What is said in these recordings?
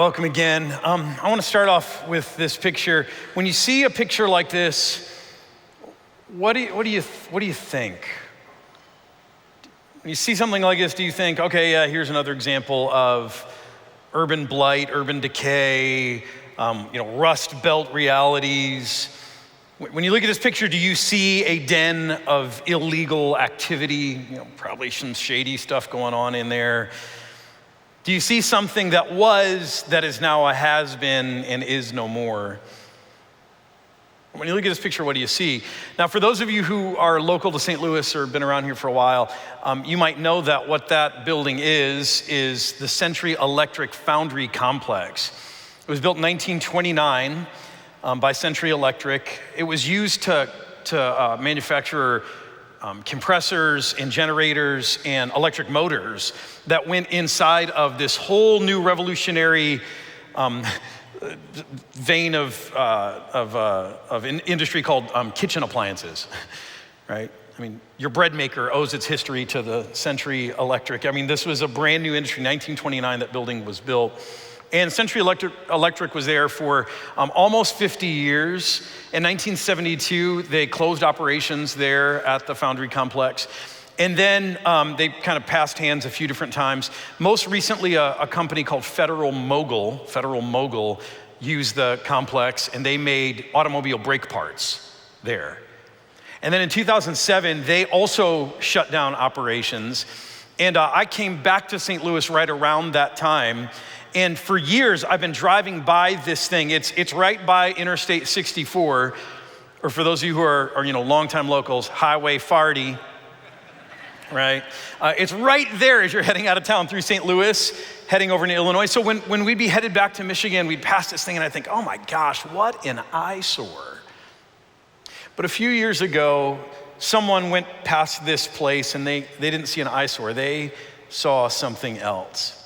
welcome again. I want to start off with this picture. When you see a picture like this, what do you think? When you see something like this, do you think, okay, yeah, here's another example of urban blight, urban decay, Rust Belt realities? When you look at this picture, do you see a den of illegal activity? Probably some shady stuff going on in there. Do you see something that is now a has-been and is no more? When you look at this picture, what do you see? Now, for those of you who are local to St. Louis or been around here for a while, you might know that what that building is the Century Electric Foundry Complex. It was built in 1929 by Century Electric. It was used to manufacture compressors and generators and electric motors that went inside of this whole new revolutionary vein of industry called kitchen appliances, right? I mean, your bread maker owes its history to the Century Electric. I mean, this was a brand new industry, 1929 that building was built. And Century Electric was there for almost 50 years. In 1972, they closed operations there at the foundry complex. And then they kind of passed hands a few different times. Most recently, a company called Federal Mogul used the complex, and they made automobile brake parts there. And then in 2007, they also shut down operations. And I came back to St. Louis right around that time. And for years, I've been driving by this thing. It's right by Interstate 64, or for those of you who are longtime locals, Highway 40, right? It's right there as you're heading out of town through St. Louis, heading over to Illinois. So when we'd be headed back to Michigan, we'd pass this thing and I'd think, oh my gosh, what an eyesore. But a few years ago, someone went past this place and they didn't see an eyesore. They saw something else.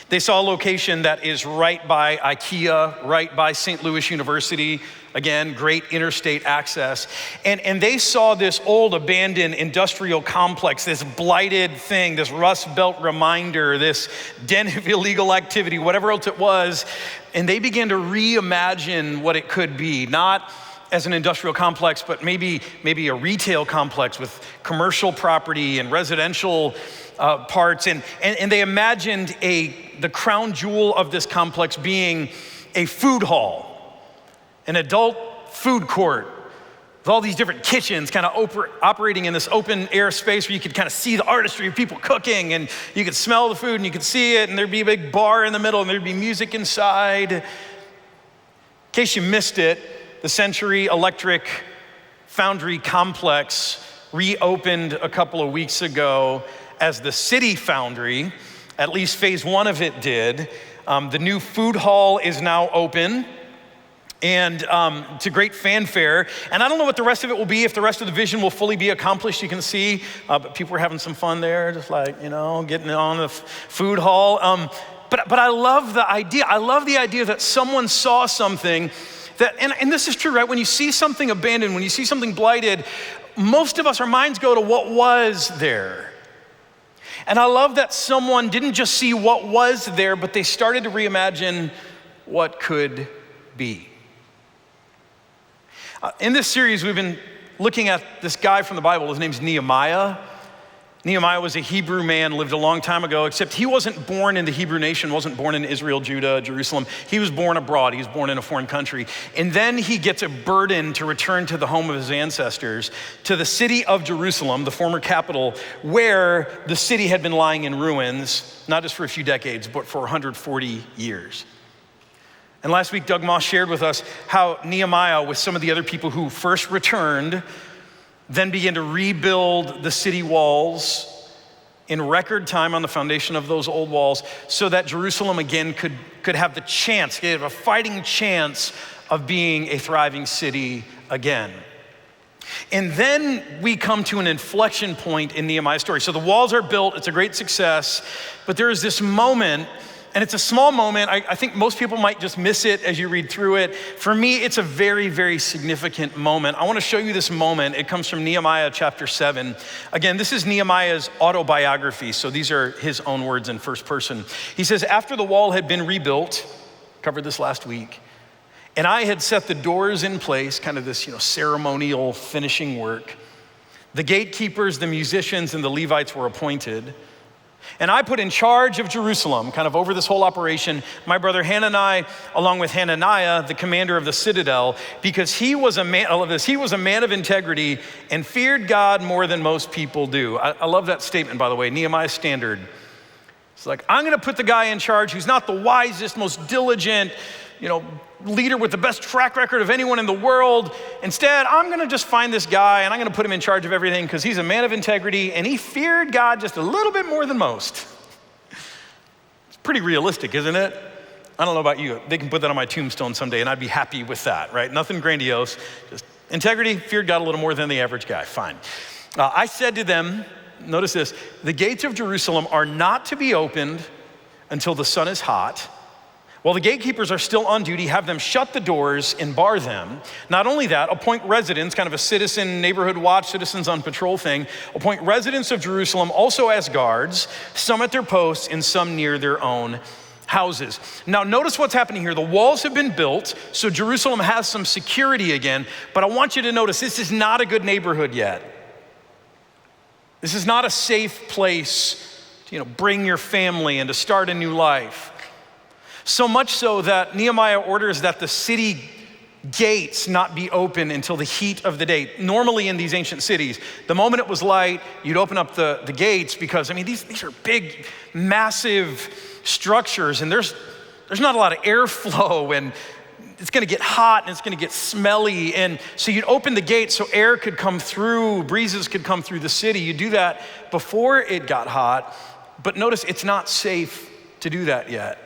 They saw a location that is right by IKEA, right by St. Louis University. Again, great interstate access. And they saw this old abandoned industrial complex, this blighted thing, this Rust Belt reminder, this den of illegal activity, whatever else it was. And they began to reimagine what it could be, not as an industrial complex, but maybe a retail complex with commercial property and residential parts. And they imagined the crown jewel of this complex being a food hall, an adult food court with all these different kitchens kind of operating in this open air space where you could kind of see the artistry of people cooking, and you could smell the food and you could see it, and there'd be a big bar in the middle and there'd be music inside. In case you missed it, the Century Electric Foundry Complex reopened a couple of weeks ago as the City Foundry. At least phase one of it did. The new food hall is now open, and to great fanfare. And I don't know what the rest of it will be, if the rest of the vision will fully be accomplished, you can see. But people were having some fun there, just getting on the food hall. But I love the idea. I love the idea that someone saw something that, and this is true, right? When you see something abandoned, when you see something blighted, most of us, our minds go to what was there. And I love that someone didn't just see what was there, but they started to reimagine what could be. In this series, we've been looking at this guy from the Bible. His name's Nehemiah. Nehemiah was a Hebrew man, lived a long time ago, except he wasn't born in the Hebrew nation, wasn't born in Israel, Judah, Jerusalem. He was born abroad. He was born in a foreign country. And then he gets a burden to return to the home of his ancestors, to the city of Jerusalem, the former capital, where the city had been lying in ruins, not just for a few decades, but for 140 years. And last week, Doug Moss shared with us how Nehemiah, with some of the other people who first returned, then began to rebuild the city walls in record time on the foundation of those old walls, so that Jerusalem again could have the chance, have a fighting chance of being a thriving city again. And then we come to an inflection point in Nehemiah's story. So the walls are built, it's a great success, but there is this moment And it's a small moment. I think most people might just miss it as you read through it. For me, it's a very, very significant moment. I want to show you this moment. It comes from Nehemiah chapter 7. Again, this is Nehemiah's autobiography, so these are his own words in first person. He says, after the wall had been rebuilt, covered this last week, and I had set the doors in place, kind of this ceremonial finishing work. The gatekeepers, the musicians, and the Levites were appointed. And I put in charge of Jerusalem, kind of over this whole operation, my brother Hanani, along with Hananiah, the commander of the citadel, because he was a man, I love this, he was a man of integrity and feared God more than most people do. I love that statement, by the way, Nehemiah's standard. It's like, I'm gonna put the guy in charge who's not the wisest, most diligent, leader with the best track record of anyone in the world. Instead, I'm gonna just find this guy and I'm gonna put him in charge of everything because he's a man of integrity and he feared God just a little bit more than most. It's pretty realistic, isn't it? I don't know about you. They can put that on my tombstone someday and I'd be happy with that, right? Nothing grandiose, just integrity, feared God a little more than the average guy, fine. I said to them, notice this, the gates of Jerusalem are not to be opened until the sun is hot. While the gatekeepers are still on duty, have them shut the doors and bar them. Not only that, appoint residents, kind of a citizen neighborhood watch, citizens on patrol thing, appoint residents of Jerusalem also as guards, some at their posts and some near their own houses. Now notice what's happening here. The walls have been built, so Jerusalem has some security again, but I want you to notice this is not a good neighborhood yet. This is not a safe place to bring your family and to start a new life. So much so that Nehemiah orders that the city gates not be open until the heat of the day. Normally in these ancient cities, the moment it was light, you'd open up the gates because, these are big, massive structures and there's not a lot of airflow and it's gonna get hot and it's gonna get smelly. And so you'd open the gates so air could come through, breezes could come through the city. You do that before it got hot, but notice it's not safe to do that yet.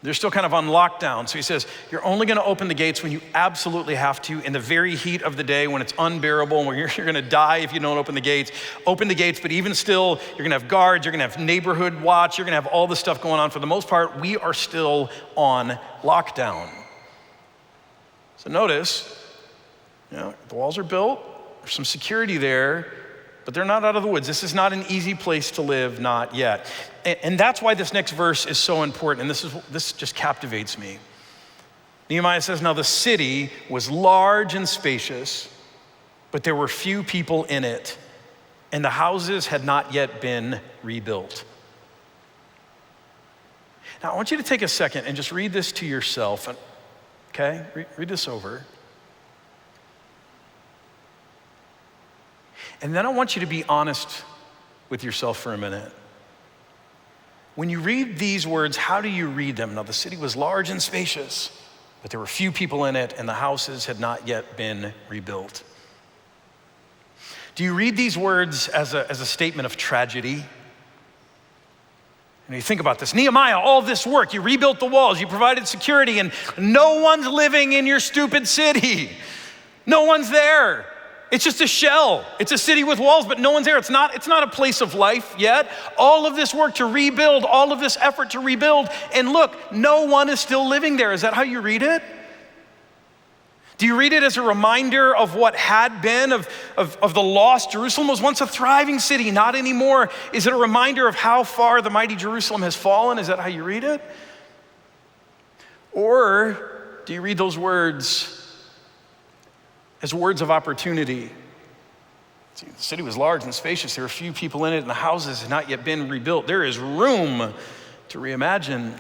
They're still kind of on lockdown. So he says, you're only gonna open the gates when you absolutely have to in the very heat of the day when it's unbearable and when you're gonna die if you don't open the gates. Open the gates, but even still, you're gonna have guards, you're gonna have neighborhood watch, you're gonna have all this stuff going on. For the most part, we are still on lockdown. So notice, the walls are built, there's some security there, but they're not out of the woods. This is not an easy place to live, not yet. And that's why this next verse is so important, and this just captivates me. Nehemiah says, now the city was large and spacious, but there were few people in it, and the houses had not yet been rebuilt. Now I want you to take a second and just read this to yourself, okay? Read this over. And then I want you to be honest with yourself for a minute. When you read these words, how do you read them? Now, the city was large and spacious, but there were few people in it, and the houses had not yet been rebuilt. Do you read these words as a statement of tragedy? And you think about this, Nehemiah, all this work, you rebuilt the walls, you provided security, and no one's living in your stupid city. No one's there. It's just a shell. It's a city with walls, but no one's there. It's not a place of life yet. All of this work to rebuild, all of this effort to rebuild, and look, no one is still living there. Is that how you read it? Do you read it as a reminder of what had been, of the lost Jerusalem was once a thriving city, not anymore? Is it a reminder of how far the mighty Jerusalem has fallen? Is that how you read it? Or do you read those words as words of opportunity? See, the city was large and spacious. There were few people in it, and the houses had not yet been rebuilt. There is room to reimagine.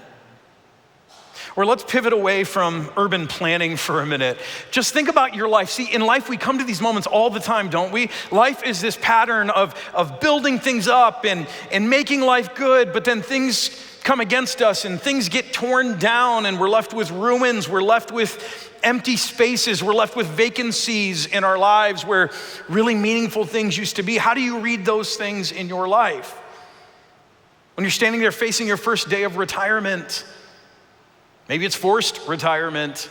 Or let's pivot away from urban planning for a minute. Just think about your life. See, in life, we come to these moments all the time, don't we? Life is this pattern of building things up and making life good, but then things come against us and things get torn down and we're left with ruins. We're left with empty spaces. We're left with vacancies in our lives where really meaningful things used to be. How do you read those things in your life? When you're standing there facing your first day of retirement, maybe it's forced retirement,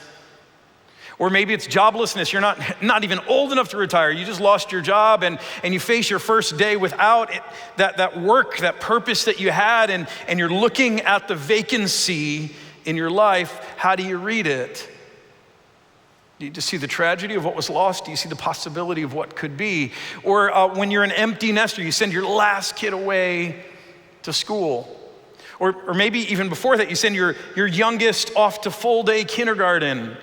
Or maybe it's joblessness. You're not even old enough to retire. You just lost your job and you face your first day without it, that work, that purpose that you had, and you're looking at the vacancy in your life. How do you read it? Do you just see the tragedy of what was lost? Do you see the possibility of what could be? Or when you're an empty nester, you send your last kid away to school. Or maybe even before that, you send your youngest off to full day kindergarten.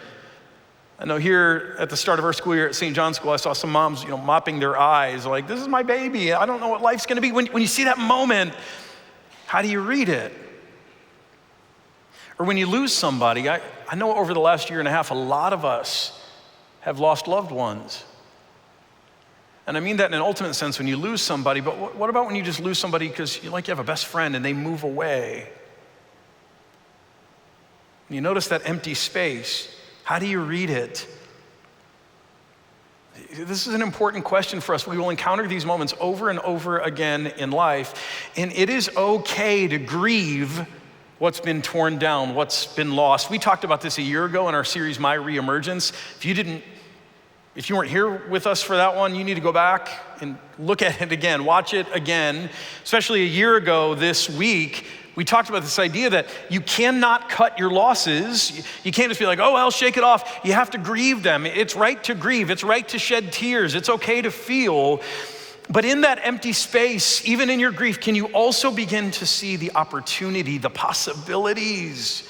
I know here at the start of our school year at St. John's School, I saw some moms, mopping their eyes, like, this is my baby. I don't know what life's gonna be. When you see that moment, how do you read it? Or when you lose somebody, I know over the last year and a half, a lot of us have lost loved ones. And I mean that in an ultimate sense when you lose somebody, but what about when you just lose somebody because you have a best friend and they move away? You notice that empty space. How do you read it? This is an important question for us. We will encounter these moments over and over again in life, and it is okay to grieve what's been torn down, what's been lost. We talked about this a year ago in our series, My Reemergence. If you weren't here with us for that one, you need to go back and look at it again, watch it again. Especially a year ago this week, we talked about this idea that you cannot cut your losses. You can't just be like, oh, well, shake it off. You have to grieve them. It's right to grieve. It's right to shed tears. It's okay to feel. But in that empty space, even in your grief, can you also begin to see the opportunity, the possibilities?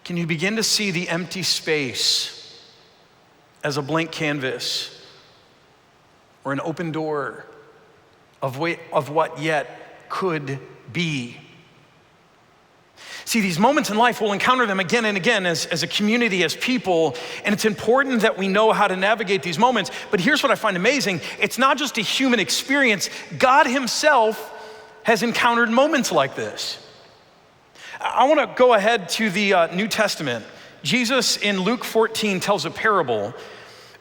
Can you begin to see the empty space as a blank canvas or an open door of what yet could be? See, these moments in life, we'll encounter them again and again as a community, as people, and it's important that we know how to navigate these moments. But here's what I find amazing. It's not just a human experience. God himself has encountered moments like this. I want to go ahead to the New Testament. Jesus in Luke 14 tells a parable,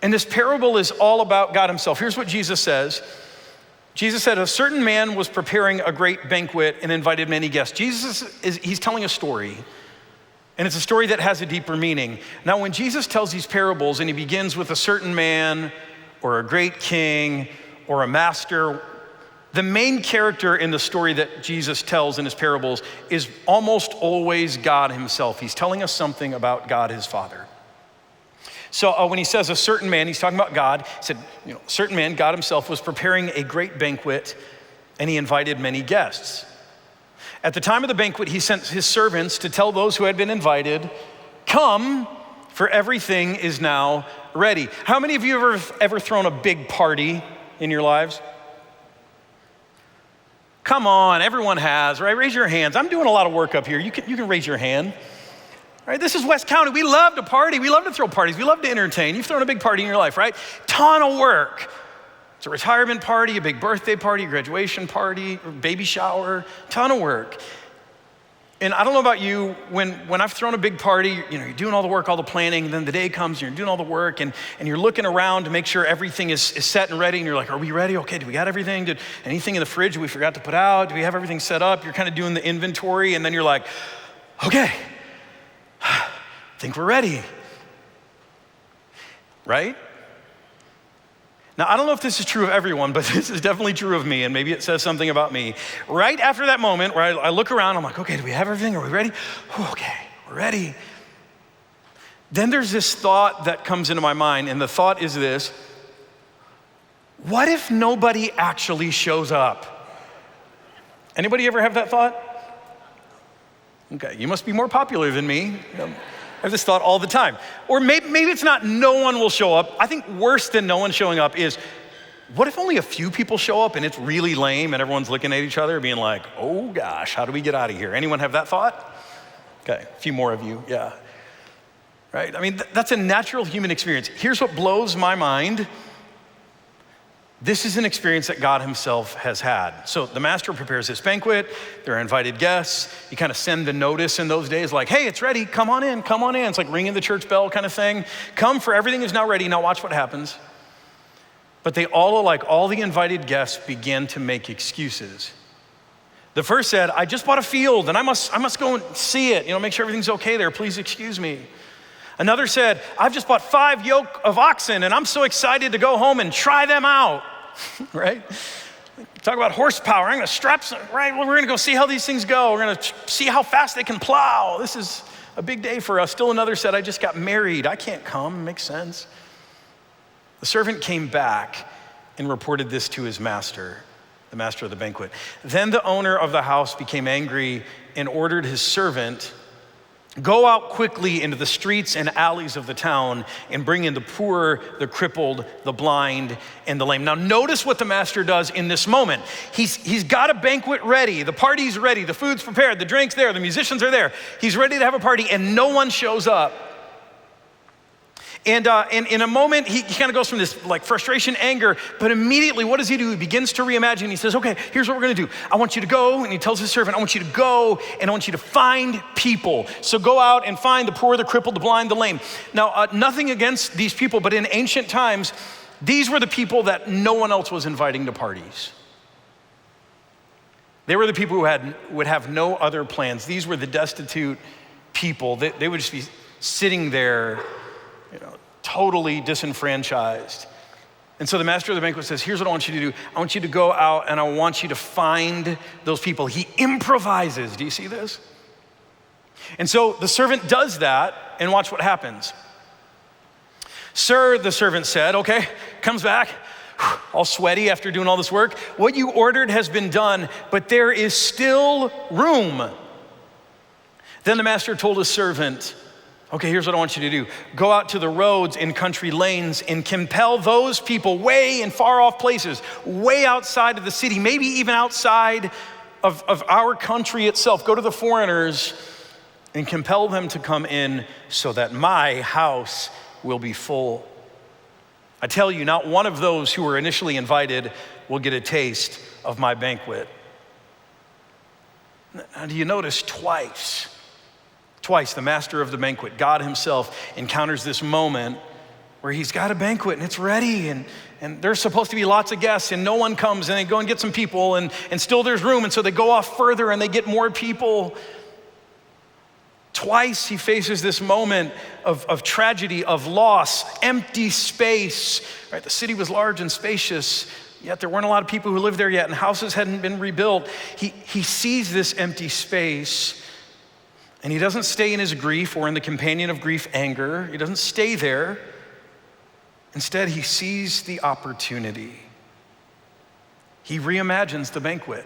and this parable is all about God himself. Here's what Jesus says. Jesus said, a certain man was preparing a great banquet and invited many guests. He's telling a story, and it's a story that has a deeper meaning. Now, when Jesus tells these parables and he begins with a certain man or a great king or a master, the main character in the story that Jesus tells in his parables is almost always God himself. He's telling us something about God, his Father. So when he says a certain man, he's talking about God. He said, a certain man, God himself, was preparing a great banquet and he invited many guests. At the time of the banquet, he sent his servants to tell those who had been invited, come, for everything is now ready. How many of you have ever thrown a big party in your lives? Come on, everyone has, right? Raise your hands. I'm doing a lot of work up here. You can raise your hand. Right, this is West County. We love to party. We love to throw parties. We love to entertain. You've thrown a big party in your life, right? Ton of work. It's a retirement party, a big birthday party, a graduation party, baby shower, ton of work. And I don't know about you, when I've thrown a big party, you're doing all the work, all the planning, and then the day comes and you're doing all the work and you're looking around to make sure everything is set and ready, and you're like, are we ready? Okay, do we got everything? Did anything in the fridge we forgot to put out? Do we have everything set up? You're kind of doing the inventory, and then you're like, okay, I think we're ready, right? Now, I don't know if this is true of everyone, but this is definitely true of me, and maybe it says something about me. Right after that moment where I look around, I'm like, okay, do we have everything? Are we ready? Okay, we're ready. Then there's this thought that comes into my mind, and the thought is this: what if nobody actually shows up? Anybody ever have that thought? Okay, you must be more popular than me. I have this thought all the time. Or maybe it's not no one will show up. I think worse than no one showing up is, what if only a few people show up and it's really lame and everyone's looking at each other being like, oh gosh, how do we get out of here? Anyone have that thought? Okay, a few more of you, yeah. Right, I mean, that's a natural human experience. Here's what blows my mind. This is an experience that God himself has had. So the master prepares this banquet, there are invited guests. You kind of send the notice in those days like, hey, it's ready, come on in, come on in. It's like ringing the church bell kind of thing. Come, for everything is now ready, now watch what happens. But they all, like all the invited guests, began to make excuses. The first said, I just bought a field and I must go and see it, make sure everything's okay there, please excuse me. Another said, I've just bought 5 yoke of oxen and I'm so excited to go home and try them out, right? Talk about horsepower. I'm gonna strap some, right? Well, we're gonna go see how these things go. We're gonna see how fast they can plow. This is a big day for us. Still another said, I just got married. I can't come, makes sense. The servant came back and reported this to his master, the master of the banquet. Then the owner of the house became angry and ordered his servant, go out quickly into the streets and alleys of the town and bring in the poor, the crippled, the blind, and the lame. Now notice what the master does in this moment. He's got a banquet ready. The party's ready. The food's prepared. The drink's there. The musicians are there. He's ready to have a party and no one shows up. And in a moment, he kind of goes from this like frustration, anger, but immediately what does he do? He begins to reimagine. He says, okay, here's what we're gonna do. I want you to go, and he tells his servant, I want you to go and I want you to find people. So go out and find the poor, the crippled, the blind, the lame. Now, nothing against these people, but in ancient times, these were the people that no one else was inviting to parties. They were the people who would have no other plans. These were the destitute people. They would just be sitting there, totally disenfranchised. And so the master of the banquet says, here's what I want you to do. I want you to go out and I want you to find those people. He improvises. Do you see this? And so the servant does that, and watch what happens. Sir, the servant said, okay, comes back, all sweaty after doing all this work. What you ordered has been done, but there is still room. Then the master told his servant, okay, here's what I want you to do. Go out to the roads and country lanes and compel those people way in far off places, way outside of the city, maybe even outside of our country itself. Go to the foreigners and compel them to come in so that my house will be full. I tell you, not one of those who were initially invited will get a taste of my banquet. Now, do you notice twice, the master of the banquet, God himself, encounters this moment where he's got a banquet and it's ready and there's supposed to be lots of guests and no one comes, and they go and get some people and still there's room, and so they go off further and they get more people. Twice he faces this moment of tragedy, of loss, empty space, right? The city was large and spacious, yet there weren't a lot of people who lived there yet and houses hadn't been rebuilt. He sees this empty space. And he doesn't stay in his grief or in the companion of grief, anger. He doesn't stay there. Instead, he sees the opportunity. He reimagines the banquet.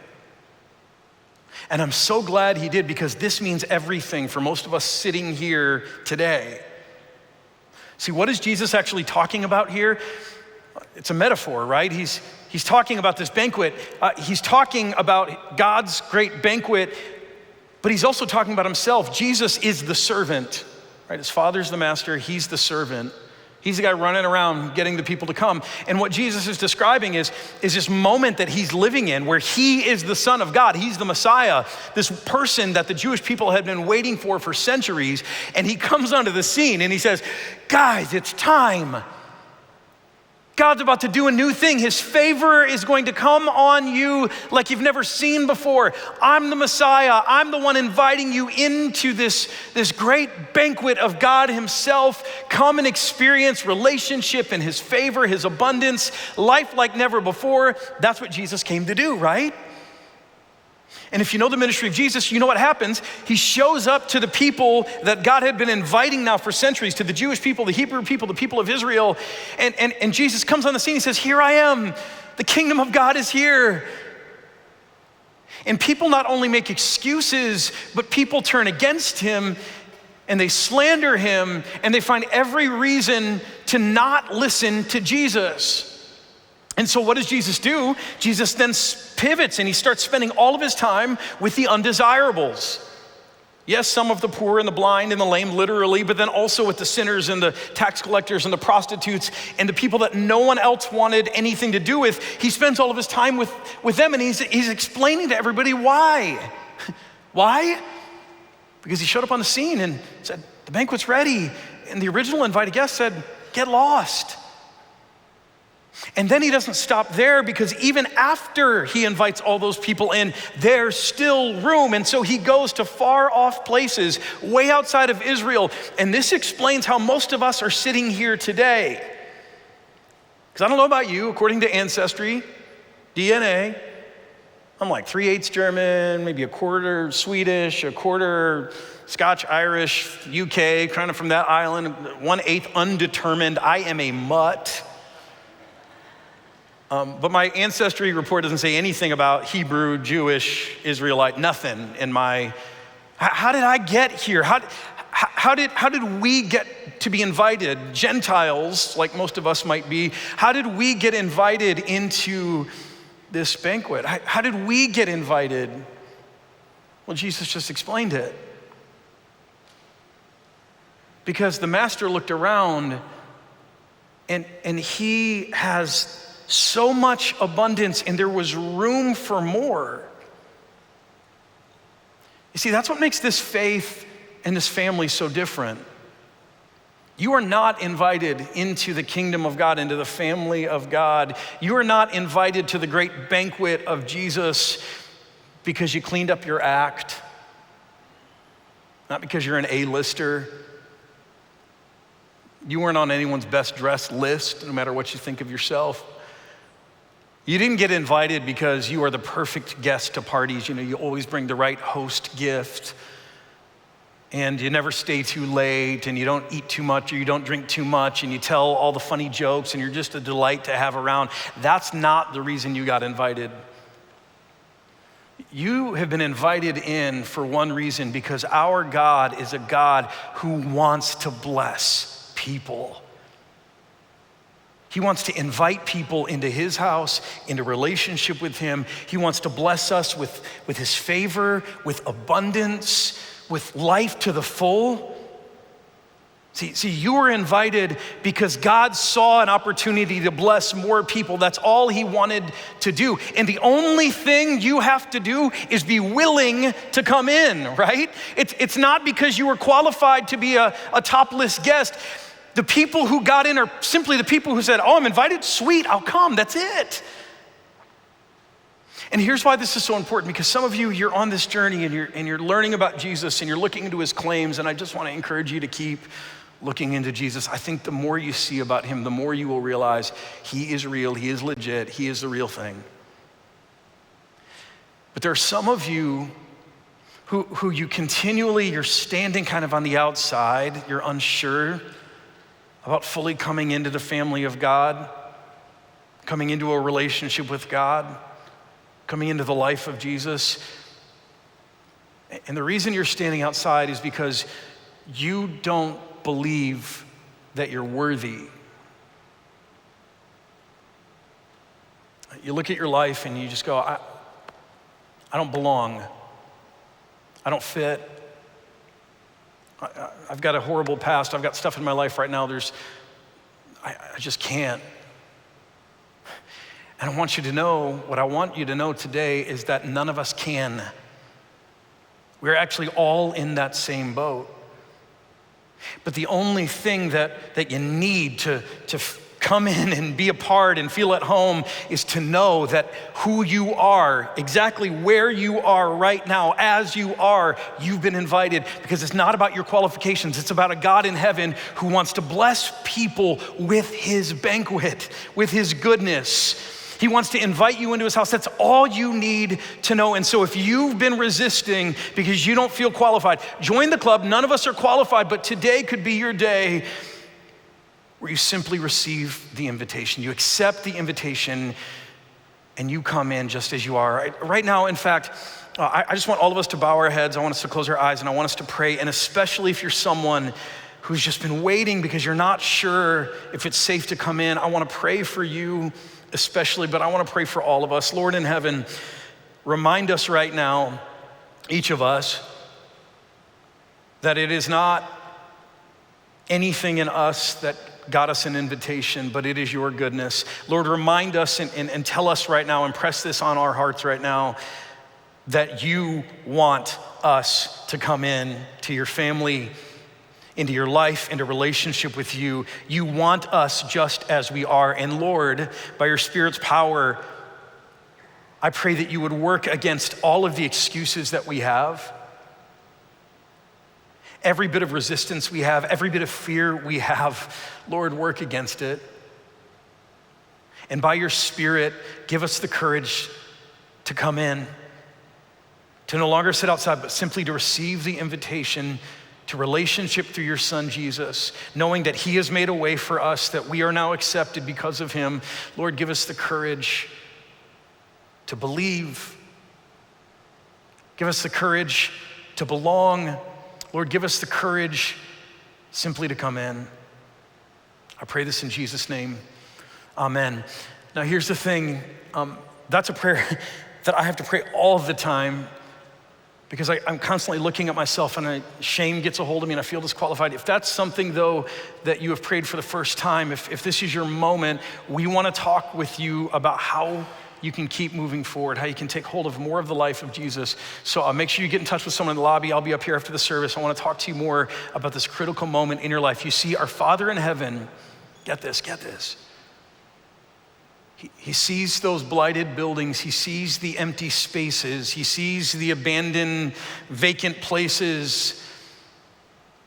And I'm so glad he did, because this means everything for most of us sitting here today. See, what is Jesus actually talking about here? It's a metaphor, right? He's talking about this banquet. He's talking about God's great banquet, but he's also talking about himself. Jesus is the servant, right? His Father's the master, he's the servant. He's the guy running around getting the people to come. And what Jesus is describing is this moment that he's living in where he is the Son of God. He's the Messiah, this person that the Jewish people had been waiting for centuries. And he comes onto the scene and he says, guys, it's time. God's about to do a new thing. His favor is going to come on you like you've never seen before. I'm the Messiah. I'm the one inviting you into this great banquet of God himself. Come and experience relationship and his favor, his abundance, life like never before. That's what Jesus came to do, right? And if you know the ministry of Jesus, you know what happens. He shows up to the people that God had been inviting now for centuries, to the Jewish people, the Hebrew people, the people of Israel. And Jesus comes on the scene. He says, here I am. The kingdom of God is here. And people not only make excuses, but people turn against him and they slander him and they find every reason to not listen to Jesus. And so what does Jesus do? Jesus then pivots and he starts spending all of his time with the undesirables. Yes, some of the poor and the blind and the lame, literally, but then also with the sinners and the tax collectors and the prostitutes and the people that no one else wanted anything to do with. He spends all of his time with them, and he's explaining to everybody why. Why? Because he showed up on the scene and said, the banquet's ready. And the original invited guest said, get lost. And then he doesn't stop there, because even after he invites all those people in, there's still room. And so he goes to far off places, way outside of Israel. And this explains how most of us are sitting here today. Because I don't know about you, according to Ancestry, DNA, I'm like 3/8 German, maybe a quarter Swedish, a quarter Scotch, Irish, UK, kind of from that island, 1/8 undetermined. I am a mutt. But my ancestry report doesn't say anything about Hebrew, Jewish, Israelite, nothing in my, how did I get here? How did we get to be invited? Gentiles, like most of us might be, how did we get invited into this banquet? How did we get invited? Well, Jesus just explained it. Because the master looked around and he has so much abundance, and there was room for more. You see, that's what makes this faith and this family so different. You are not invited into the kingdom of God, into the family of God. You are not invited to the great banquet of Jesus because you cleaned up your act, not because you're an A-lister. You weren't on anyone's best dressed list, no matter what you think of yourself. You didn't get invited because you are the perfect guest to parties. You know, you always bring the right host gift, and you never stay too late, and you don't eat too much, or you don't drink too much, and you tell all the funny jokes, and you're just a delight to have around. That's not the reason you got invited. You have been invited in for one reason, because our God is a God who wants to bless people. He wants to invite people into his house, into relationship with him. He wants to bless us with his favor, with abundance, with life to the full. See, you were invited because God saw an opportunity to bless more people. That's all he wanted to do. And the only thing you have to do is be willing to come in, right? It's not because you were qualified to be a top list guest. The people who got in are simply the people who said, oh, I'm invited, sweet, I'll come, that's it. And here's why this is so important, because some of you, you're on this journey and you're learning about Jesus and you're looking into his claims, and I just want to encourage you to keep looking into Jesus. I think the more you see about him, the more you will realize he is real, he is legit, he is the real thing. But there are some of you who you're standing kind of on the outside, you're unsure about fully coming into the family of God, coming into a relationship with God, coming into the life of Jesus. And the reason you're standing outside is because you don't believe that you're worthy. You look at your life and you just go, I don't belong. I don't fit. I've got a horrible past. I've got stuff in my life right now. I just can't. And I want you to know, what I want you to know today is that none of us can. We're actually all in that same boat. But the only thing that you need to come in and be a part and feel at home is to know that who you are, exactly where you are right now, as you are, you've been invited, because it's not about your qualifications. It's about a God in heaven who wants to bless people with his banquet, with his goodness. He wants to invite you into his house. That's all you need to know. And so if you've been resisting because you don't feel qualified, join the club. None of us are qualified, but today could be your day where you simply receive the invitation. You accept the invitation and you come in just as you are. Right now, in fact, I just want all of us to bow our heads. I want us to close our eyes, and I want us to pray. And especially if you're someone who's just been waiting because you're not sure if it's safe to come in, I want to pray for you especially, but I want to pray for all of us. Lord in heaven, remind us right now, each of us, that it is not anything in us that got us an invitation, but it is your goodness. Lord, remind us and tell us right now, and press this on our hearts right now, that you want us to come in to your family, into your life, into relationship with you. You want us just as we are. And Lord, by your Spirit's power, I pray that you would work against all of the excuses that we have, every bit of resistance we have, every bit of fear we have. Lord, work against it. And by your Spirit, give us the courage to come in, to no longer sit outside, but simply to receive the invitation to relationship through your Son, Jesus, knowing that he has made a way for us, that we are now accepted because of him. Lord, give us the courage to believe. Give us the courage to belong. Lord, give us the courage simply to come in. I pray this in Jesus' name. Amen. Now here's the thing, that's a prayer that I have to pray all the time because I'm constantly looking at myself and shame gets a hold of me and I feel disqualified. If that's something though that you have prayed for the first time, if this is your moment, we wanna talk with you about how you can keep moving forward, how you can take hold of more of the life of Jesus. So make sure you get in touch with someone in the lobby. I'll be up here after the service. I wanna talk to you more about this critical moment in your life. You see, our Father in heaven, get this. He sees those blighted buildings. He sees the empty spaces. He sees the abandoned, vacant places,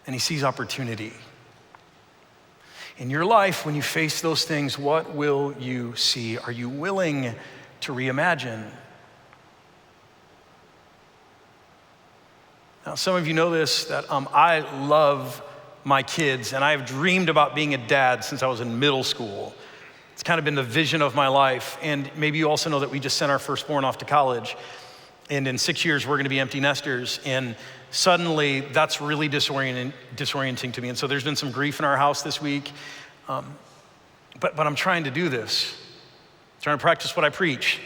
and he sees opportunity. In your life, when you face those things, what will you see? Are you willing to reimagine? Now, some of you know this, that I love my kids, and I have dreamed about being a dad since I was in middle school. It's kind of been the vision of my life. And maybe you also know that we just sent our firstborn off to college. And in 6 years, we're gonna be empty nesters. And suddenly, that's really disorienting to me. And so there's been some grief in our house this week. But I'm trying to do this. I'm trying to practice what I preach.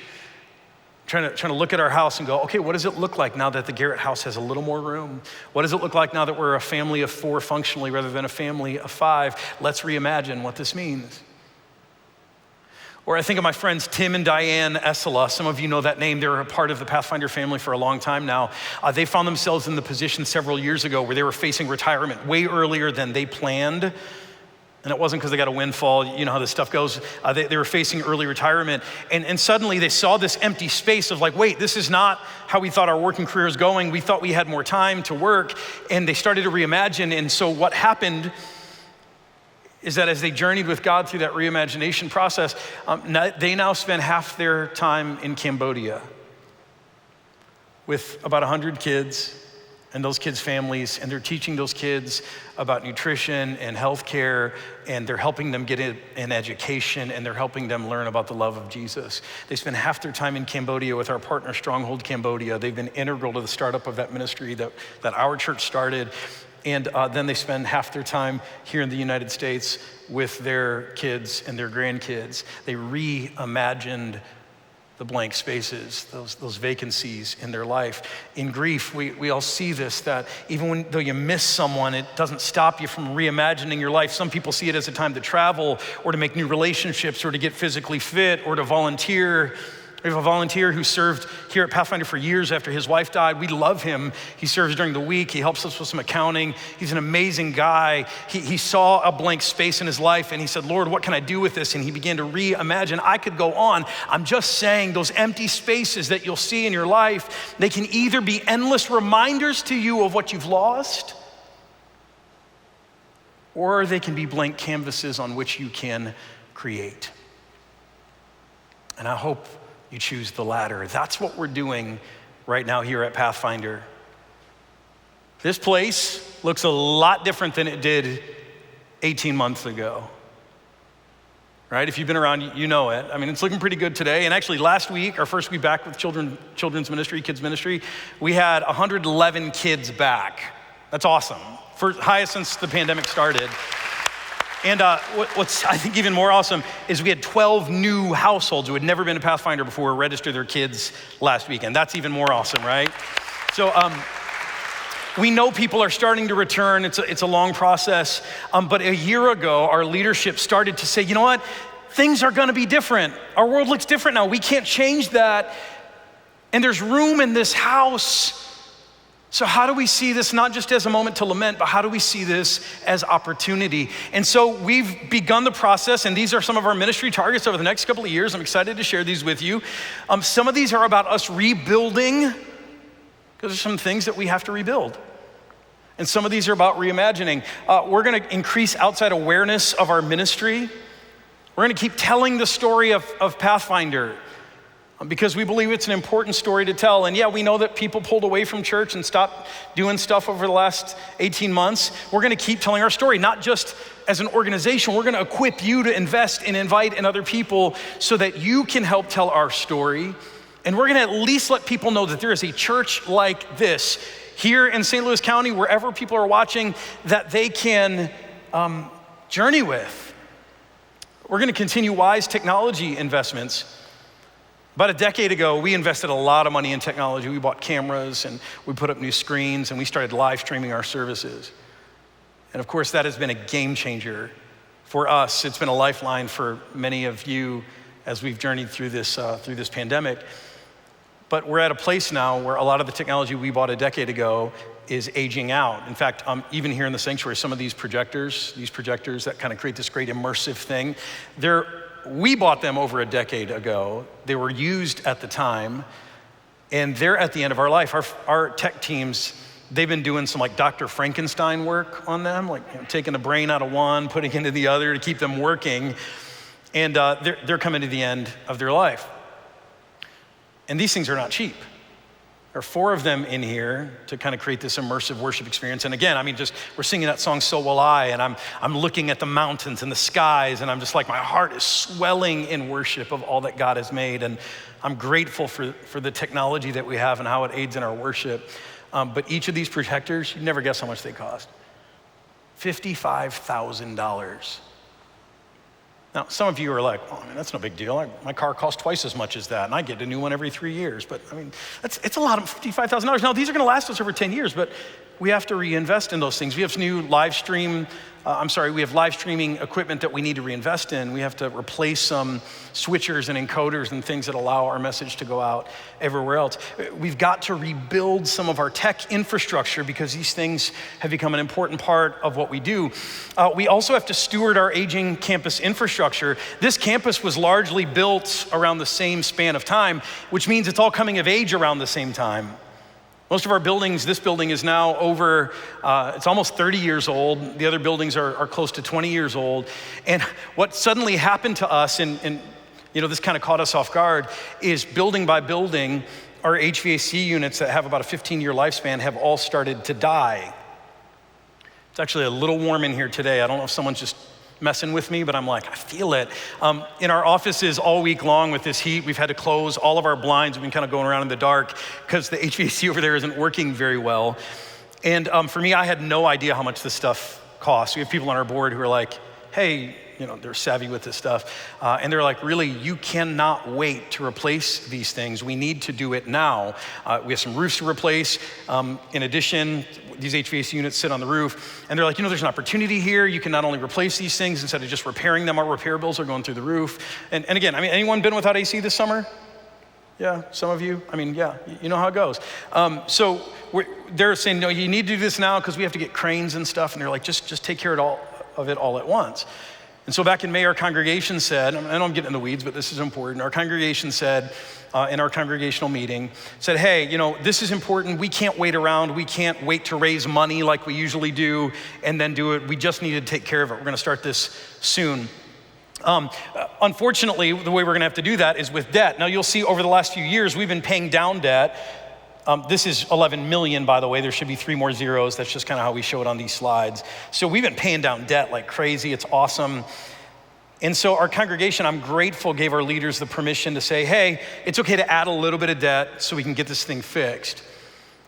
I'm trying to look at our house and go, okay, what does it look like now that the Garrett house has a little more room? What does it look like now that we're a family of 4 functionally rather than a family of 5? Let's reimagine what this means. Or I think of my friends Tim and Diane Essela. Some of you know that name. They were a part of the Pathfinder family for a long time now. They found themselves in the position several years ago where they were facing retirement way earlier than they planned. And it wasn't because they got a windfall. You know how this stuff goes. They were facing early retirement. And suddenly they saw this empty space of like, wait, this is not how we thought our working career is going. We thought we had more time to work. And they started to reimagine. And so what happened is that as they journeyed with God through that reimagination process, they now spend half their time in Cambodia with about 100 kids and those kids' families, and they're teaching those kids about nutrition and healthcare, and they're helping them get an education, and they're helping them learn about the love of Jesus. They spend half their time in Cambodia with our partner, Stronghold Cambodia. They've been integral to the startup of that ministry that our church started. And then they spend half their time here in the United States with their kids and their grandkids. They reimagined the blank spaces, those vacancies in their life. In grief, we all see this, that even though you miss someone, it doesn't stop you from reimagining your life. Some people see it as a time to travel or to make new relationships or to get physically fit or to volunteer. We have a volunteer who served here at Pathfinder for years after his wife died. We love him. He serves during the week. He helps us with some accounting. He's an amazing guy. He saw a blank space in his life and he said, Lord, what can I do with this? And he began to reimagine. I could go on. I'm just saying those empty spaces that you'll see in your life, they can either be endless reminders to you of what you've lost, or they can be blank canvases on which you can create. And I hope you choose the latter. That's what we're doing right now here at Pathfinder. This place looks a lot different than it did 18 months ago, right? If you've been around, you know it. I mean, it's looking pretty good today. And actually last week, our first week back with children's ministry, kids ministry, we had 111 kids back. That's awesome. Highest since the pandemic started. And what's I think even more awesome is we had 12 new households who had never been to Pathfinder before register their kids last weekend. That's even more awesome, right? So we know people are starting to return. It's a long process. But a year ago, our leadership started to say, you know what? Things are gonna be different. Our world looks different now. We can't change that. And there's room in this house. So how do we see this not just as a moment to lament, but how do we see this as opportunity? And so we've begun the process, and these are some of our ministry targets over the next couple of years. I'm excited to share these with you. Some of these are about us rebuilding, because there's some things that we have to rebuild. And some of these are about reimagining. We're gonna increase outside awareness of our ministry. We're gonna keep telling the story of Pathfinder, because we believe it's an important story to tell. And yeah, we know that people pulled away from church and stopped doing stuff over the last 18 months. We're gonna keep telling our story, not just as an organization. We're gonna equip you to invest and invite in other people so that you can help tell our story. And we're gonna at least let people know that there is a church like this here in St. Louis County, wherever people are watching, that they can journey with. We're gonna continue wise technology investments. About a decade ago, we invested a lot of money in technology. We bought cameras and we put up new screens and we started live streaming our services. And of course, that has been a game changer for us. It's been a lifeline for many of you as we've journeyed through this pandemic. But we're at a place now where a lot of the technology we bought a decade ago is aging out. In fact, even here in the sanctuary, some of these projectors that kind of create this great immersive thing, we bought them over a decade ago. They were used at the time, and they're at the end of our life. Our tech teams, they've been doing some like Dr. Frankenstein work on them, like taking the brain out of one, putting it into the other to keep them working, and they're coming to the end of their life. And these things are not cheap. There are 4 of them in here to kind of create this immersive worship experience. And again, we're singing that song, So Will I, and I'm looking at the mountains and the skies, and I'm just like, my heart is swelling in worship of all that God has made. And I'm grateful for the technology that we have and how it aids in our worship. But each of these projectors, you'd never guess how much they cost. $55,000. Now, some of you are like, oh, man, that's no big deal. My car costs twice as much as that, and I get a new one every 3 years. But it's a lot of $55,000. Now, these are gonna last us over 10 years, but we have to reinvest in those things. We have new live streaming equipment that we need to reinvest in. We have to replace some switchers and encoders and things that allow our message to go out everywhere else. We've got to rebuild some of our tech infrastructure because these things have become an important part of what we do. We also have to steward our aging campus infrastructure. This campus was largely built around the same span of time, which means it's all coming of age around the same time. Most of our buildings, this building is now it's almost 30 years old. The other buildings are close to 20 years old. And what suddenly happened to us, and this kind of caught us off guard, is building by building, our HVAC units that have about a 15-year lifespan have all started to die. It's actually a little warm in here today. I don't know if someone's just messing with me, but I'm like, I feel it. In our offices all week long with this heat, we've had to close all of our blinds. We've been kind of going around in the dark because the HVAC over there isn't working very well. And for me, I had no idea how much this stuff costs. We have people on our board who are like, hey, they're savvy with this stuff. And they're like, really, you cannot wait to replace these things. We need to do it now. We have some roofs to replace. In addition, these HVAC units sit on the roof. And they're like, there's an opportunity here. You can not only replace these things instead of just repairing them. Our repair bills are going through the roof. And again, anyone been without AC this summer? Yeah, some of you. Yeah, you know how it goes. So they're saying, no, you need to do this now because we have to get cranes and stuff. And they're like, just take care of it all at once. And so back in May, our congregation said, I know I'm getting in the weeds, but this is important. Our congregation said, in our congregational meeting, said, hey, this is important. We can't wait around. We can't wait to raise money like we usually do and then do it. We just need to take care of it. We're gonna start this soon. Unfortunately, the way we're gonna have to do that is with debt. Now you'll see over the last few years, we've been paying down debt. This is 11 million, by the way. There should be 3 more zeros. That's just kind of how we show it on these slides. So we've been paying down debt like crazy. It's awesome. And so our congregation, I'm grateful, gave our leaders the permission to say, hey, it's okay to add a little bit of debt so we can get this thing fixed.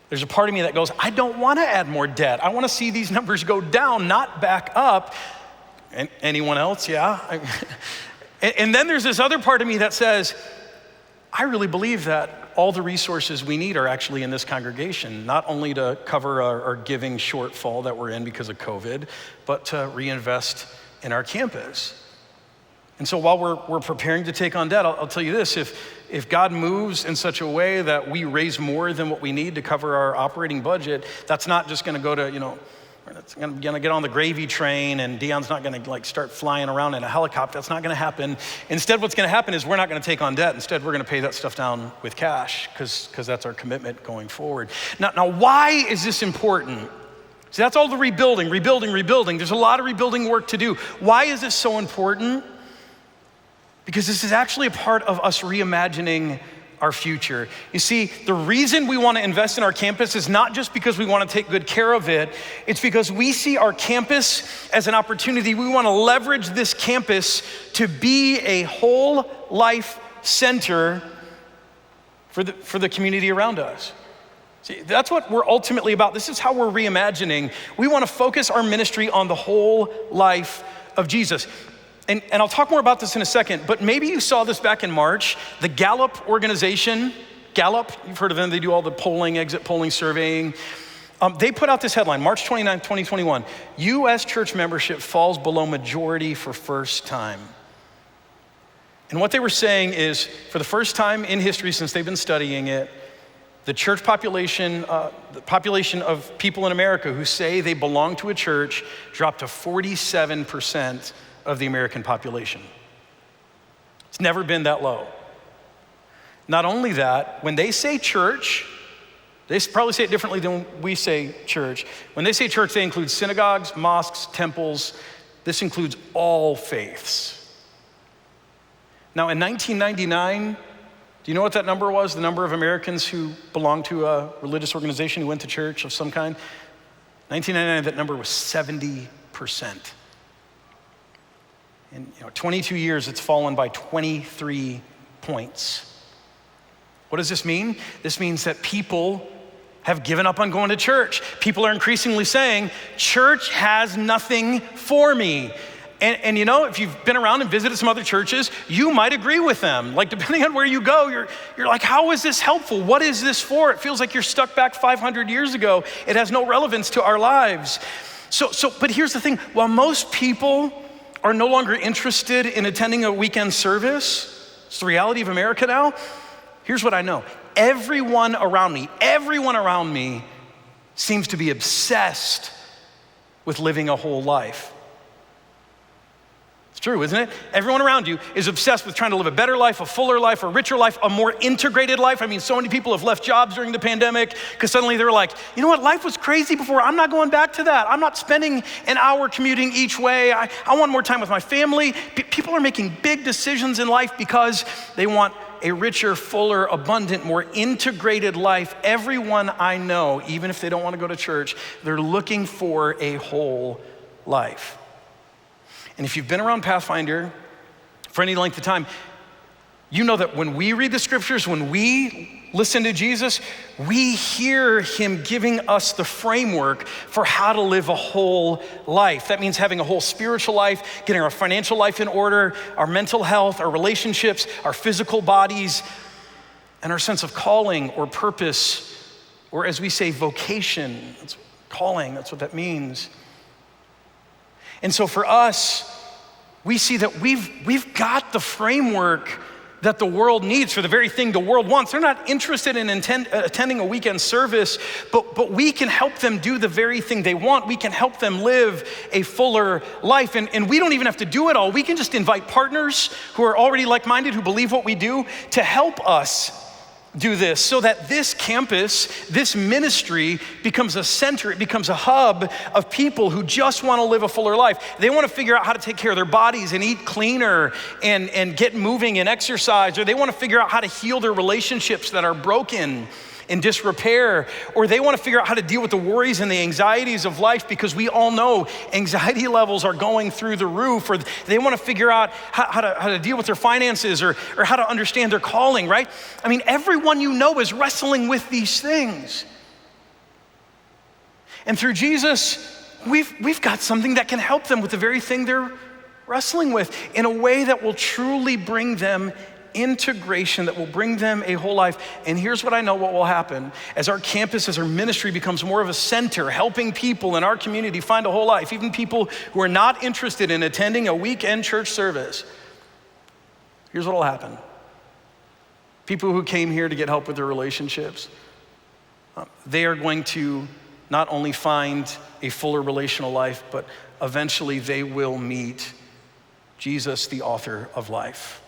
There's a part of me that goes, I don't want to add more debt. I want to see these numbers go down, not back up. And anyone else? Yeah. And then there's this other part of me that says, I really believe that all the resources we need are actually in this congregation, not only to cover our giving shortfall that we're in because of COVID, but to reinvest in our campus. And so while we're preparing to take on debt, I'll tell you this, if God moves in such a way that we raise more than what we need to cover our operating budget, that's not just gonna go to, it's gonna get on the gravy train and Dion's not gonna like start flying around in a helicopter. That's not gonna happen. Instead, what's gonna happen is we're not gonna take on debt. Instead, we're gonna pay that stuff down with cash because that's our commitment going forward. Now, why is this important? See, that's all the rebuilding. There's a lot of rebuilding work to do. Why is this so important? Because this is actually a part of us reimagining our future. You see, the reason we want to invest in our campus is not just because we want to take good care of it. It's because we see our campus as an opportunity. We want to leverage this campus to be a whole life center for the community around us. See, that's what we're ultimately about. This is how we're reimagining. We want to focus our ministry on the whole life of Jesus. And I'll talk more about this in a second, but maybe you saw this back in March. The Gallup organization, Gallup, you've heard of them, they do all the polling, exit polling, surveying. They put out this headline, March 29, 2021, U.S. church membership falls below majority for first time. And what they were saying is, for the first time in history since they've been studying it, the church population, the population of people in America who say they belong to a church dropped to 47% of the American population. It's never been that low. Not only that, when they say church, they probably say it differently than we say church. When they say church, they include synagogues, mosques, temples. This includes all faiths. Now in 1999, do you know what that number was? The number of Americans who belonged to a religious organization who went to church of some kind? 1999, that number was 70%. In 22 years, it's fallen by 23 points. What does this mean? This means that people have given up on going to church. People are increasingly saying, church has nothing for me. And if you've been around and visited some other churches, you might agree with them. Like, depending on where you go, you're like, how is this helpful? What is this for? It feels like you're stuck back 500 years ago. It has no relevance to our lives. But here's the thing. While most people are no longer interested in attending a weekend service, it's the reality of America now, here's what I know. Everyone around me seems to be obsessed with living a whole life. It's true, isn't it? Everyone around you is obsessed with trying to live a better life, a fuller life, a richer life, a more integrated life. I mean, so many people have left jobs during the pandemic because suddenly they're like, you know what, life was crazy before. I'm not going back to that. I'm not spending an hour commuting each way. I want more time with my family. People are making big decisions in life because they want a richer, fuller, abundant, more integrated life. Everyone I know, even if they don't want to go to church, they're looking for a whole life. And if you've been around Pathfinder for any length of time, you know that when we read the scriptures, when we listen to Jesus, we hear him giving us the framework for how to live a whole life. That means having a whole spiritual life, getting our financial life in order, our mental health, our relationships, our physical bodies, and our sense of calling or purpose, or as we say, vocation. That's calling, that's what that means. And so for us, we see that we've got the framework that the world needs for the very thing the world wants. They're not interested in attending a weekend service, but we can help them do the very thing they want. We can help them live a fuller life. And we don't even have to do it all. We can just invite partners who are already like-minded, who believe what we do, to help us do this so that this campus, this ministry becomes a center, it becomes a hub of people who just want to live a fuller life. They want to figure out how to take care of their bodies and eat cleaner and get moving and exercise, or they want to figure out how to heal their relationships that are broken in disrepair, or they want to figure out how to deal with the worries and the anxieties of life, because we all know anxiety levels are going through the roof, or they want to figure out how to deal with their finances or how to understand their calling, right? I mean, everyone you know is wrestling with these things. And through Jesus, we've got something that can help them with the very thing they're wrestling with in a way that will truly bring them integration, that will bring them a whole life. And here's what I know what will happen. As our campus, as our ministry becomes more of a center, helping people in our community find a whole life, even people who are not interested in attending a weekend church service, here's what will happen. people who came here to get help with their relationships, they are going to not only find a fuller relational life, but eventually they will meet Jesus, the author of life.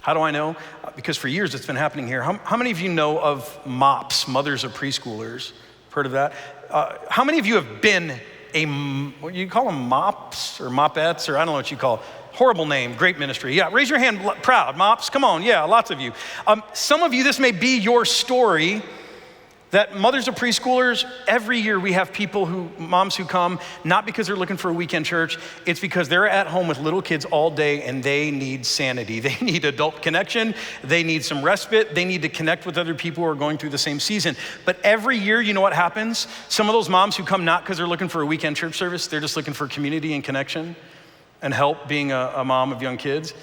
How do I know? Because for years it's been happening here. How many of you know of MOPS, mothers of preschoolers? Heard of that? How many of you have been what you call them, MOPS or MOPettes, or I don't know what you call it. Horrible name, great ministry. Yeah, raise your hand, proud. MOPS, come on, yeah, lots of you. Some of you, this may be your story, that mothers of preschoolers, every year we have moms who come, not because they're looking for a weekend church, it's because they're at home with little kids all day and they need sanity. They need adult connection, they need some respite, they need to connect with other people who are going through the same season. But every year, you know what happens? Some of those moms who come not because they're looking for a weekend church service, they're just looking for community and connection and help being a mom of young kids.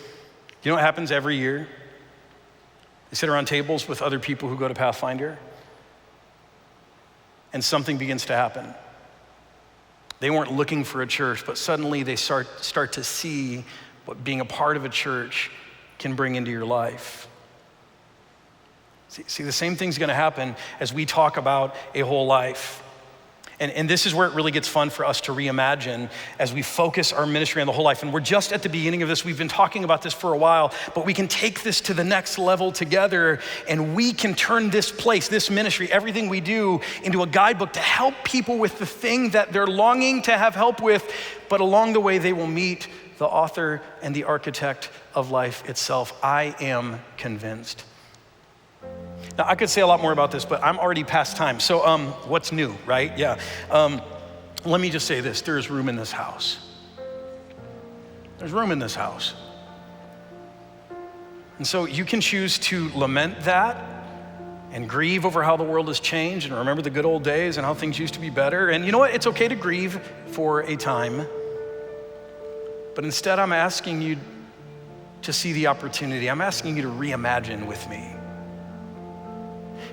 You know what happens every year? They sit around tables with other people who go to Pathfinder, and something begins to happen. They weren't looking for a church, but suddenly they start to see what being a part of a church can bring into your life. See, the same thing's gonna happen as we talk about a whole life. And this is where it really gets fun for us to reimagine as we focus our ministry on the whole life. And we're just at the beginning of this. We've been talking about this for a while, but we can take this to the next level together, and we can turn this place, this ministry, everything we do, into a guidebook to help people with the thing that they're longing to have help with, but along the way they will meet the author and the architect of life itself. I am convinced. Now, I could say a lot more about this, but I'm already past time. So what's new, right? Yeah. Let me just say this. There's room in this house. There's room in this house. And so you can choose to lament that and grieve over how the world has changed and remember the good old days and how things used to be better. And you know what? It's okay to grieve for a time. But instead, I'm asking you to see the opportunity. I'm asking you to reimagine with me.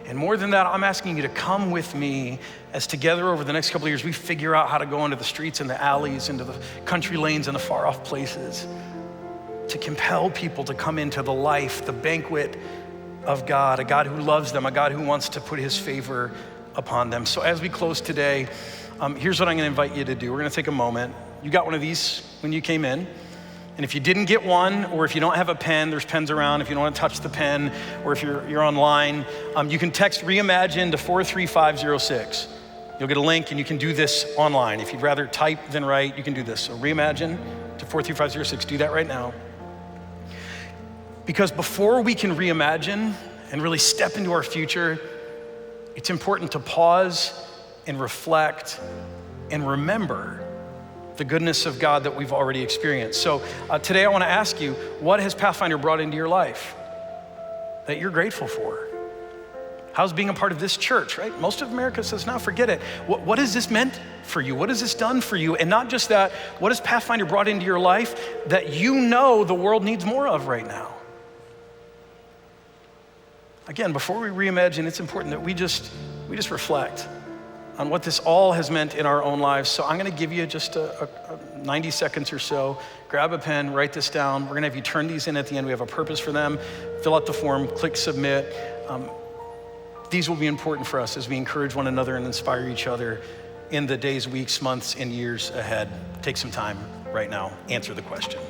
And more than that, I'm asking you to come with me as together over the next couple of years, we figure out how to go into the streets and the alleys, into the country lanes and the far off places to compel people to come into the life, the banquet of God, a God who loves them, a God who wants to put his favor upon them. So as we close today, here's what I'm gonna invite you to do. We're gonna take a moment. You got one of these when you came in. And if you didn't get one, or if you don't have a pen, there's pens around. If you don't want to touch the pen, or if you're online, you can text Reimagine to 43506. You'll get a link and you can do this online. If you'd rather type than write, you can do this. So Reimagine to 43506, do that right now. Because before we can reimagine and really step into our future, it's important to pause and reflect and remember the goodness of God that we've already experienced. So today I want to ask you, what has Pathfinder brought into your life that you're grateful for? How's being a part of this church, right? Most of America says, no, forget it. What has this meant for you? What has this done for you? And not just that, what has Pathfinder brought into your life that you know the world needs more of right now? Again, before we reimagine, it's important that we just reflect on what this all has meant in our own lives. So I'm gonna give you just a 90 seconds or so. Grab a pen, write this down. We're gonna have you turn these in at the end. We have a purpose for them. Fill out the form, click submit. These will be important for us as we encourage one another and inspire each other in the days, weeks, months, and years ahead. Take some time right now, answer the question.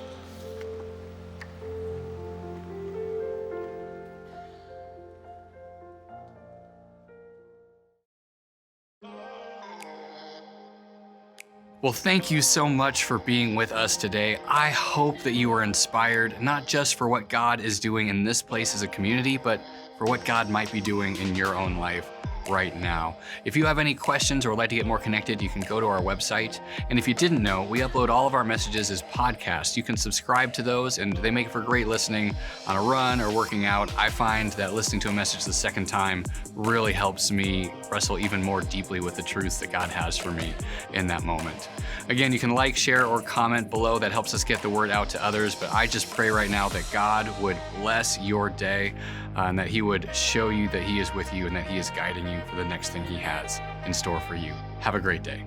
Well, thank you so much for being with us today. I hope that you were inspired, not just for what God is doing in this place as a community, but for what God might be doing in your own life right now. If you have any questions or would like to get more connected, you can go to our website. And if you didn't know, we upload all of our messages as podcasts. You can subscribe to those and they make for great listening on a run or working out. I find that listening to a message the second time really helps me wrestle even more deeply with the truth that God has for me in that moment. Again, you can like, share, or comment below. That helps us get the word out to others. But I just pray right now that God would bless your day and that he would show you that he is with you and that he is guiding you for the next thing he has in store for you. Have a great day.